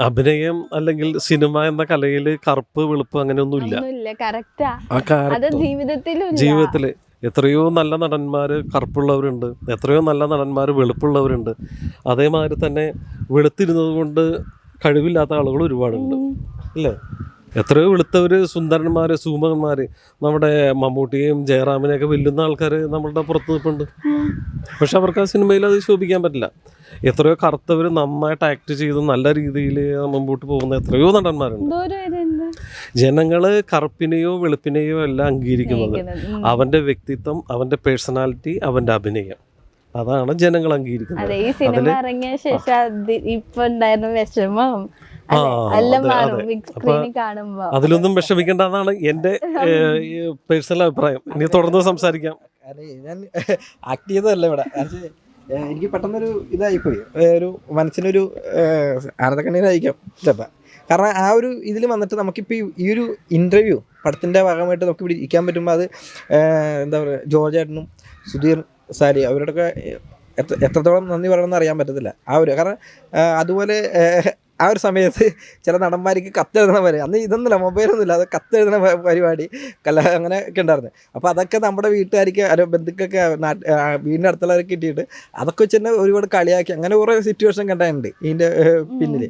അഭിനയം അല്ലെങ്കിൽ സിനിമ എന്ന കലയിൽ കറുപ്പ് വെളുപ്പ് അങ്ങനെയൊന്നുമില്ല. ഒന്നുമില്ല, കറക്റ്റാ. ആ അത് ക്യാരക്ടർ ജീവിതത്തിലും ജീവിതത്തിൽ എത്രയോ നല്ല നടന്മാർ കറുപ്പുള്ളവരുണ്ട്, എത്രയോ നല്ല നടന്മാർ വെളുപ്പുള്ളവരുണ്ട്. അതേമാതിരി തന്നെ വെളുത്തിരുന്നത് കൊണ്ട് കഴിവില്ലാത്ത ആളുകൾ ഒരുപാടുണ്ട്, അല്ലേ? എത്രയോ വെളുത്തവർ സുന്ദരന്മാർ സുകുമാരന്മാർ നമ്മുടെ മമ്മൂട്ടിയെയും ജയറാമിനെയൊക്കെ വെല്ലുന്ന ആൾക്കാർ നമ്മളുടെ പുറത്ത് നിൽപ്പുണ്ട്. പക്ഷെ അവർക്ക് ആ സിനിമയിൽ അത് ശോഭിക്കാൻ പറ്റില്ല. എത്രയോ കറുത്തവർ നന്നായിട്ട് ആക്ട് ചെയ്ത് നല്ല രീതിയിൽ മുമ്പോട്ട് പോകുന്ന എത്രയോ നടന്മാരുണ്ട്. ജനങ്ങൾ കറുപ്പിനെയോ വെളുപ്പിനെയോ അല്ല അംഗീകരിക്കുന്നത്, അവൻ്റെ വ്യക്തിത്വം, അവൻ്റെ പേഴ്സണാലിറ്റി, അവൻ്റെ അഭിനയം, അതാണ് ജനങ്ങൾ അംഗീകരിക്കുന്നത്. ഈ സിനിമ ഇറങ്ങിയ ശേഷം ഇപ്പൊ ഉണ്ടായിരുന്ന വിഷമം അതിലൊന്നും വിഷമിക്കേണ്ടതാണ് എൻ്റെ പേഴ്സണൽ അഭിപ്രായം. ഇനി തുടർന്ന് സംസാരിക്കാം. ഞാൻ ആക്ട് ചെയ്തതല്ല ഇവിടെ, എനിക്ക് പെട്ടെന്നൊരു ഇതായിപ്പോയി, ഒരു മനസ്സിനൊരു ആനന്ദക്കണ്ണീരായിരിക്കാം ചിലപ്പോൾ. കാരണം ആ ഒരു ഇതിൽ വന്നിട്ട് നമുക്കിപ്പോൾ ഈ ഒരു ഇൻ്റർവ്യൂ പടത്തിൻ്റെ ഭാഗമായിട്ട് നമുക്ക് ഇവിടെ ഇരിക്കാൻ പറ്റുമ്പോൾ അത് എന്താ പറയുക, ജോർജ് ചേട്ടനും സുധീർ സാരി അവരോടൊക്കെ എത്രത്തോളം നന്ദി പറയണമെന്ന് അറിയാൻ പറ്റത്തില്ല. ആ ഒരു കാരണം അതുപോലെ ആ ഒരു സമയത്ത് ചില നടന്മാർക്ക് കത്തെഴുതണ പോലെ, അന്ന് ഇതൊന്നുമില്ല, മൊബൈലൊന്നുമില്ല, അത് കത്തെഴുതണ പരിപാടി അങ്ങനെയൊക്കെ ഉണ്ടായിരുന്നു. അപ്പോൾ അതൊക്കെ നമ്മുടെ വീട്ടുകാർക്ക് അല്ല ബന്ധുക്കൊക്കെ വീടിൻ്റെ അടുത്തുള്ളവരൊക്കെ കിട്ടിയിട്ട് അതൊക്കെ വെച്ച് തന്നെ ഒരുപാട് കളിയാക്കി, അങ്ങനെ കുറേ സിറ്റുവേഷൻ കണ്ടായിട്ടുണ്ട് ഇതിൻ്റെ പിന്നിൽ.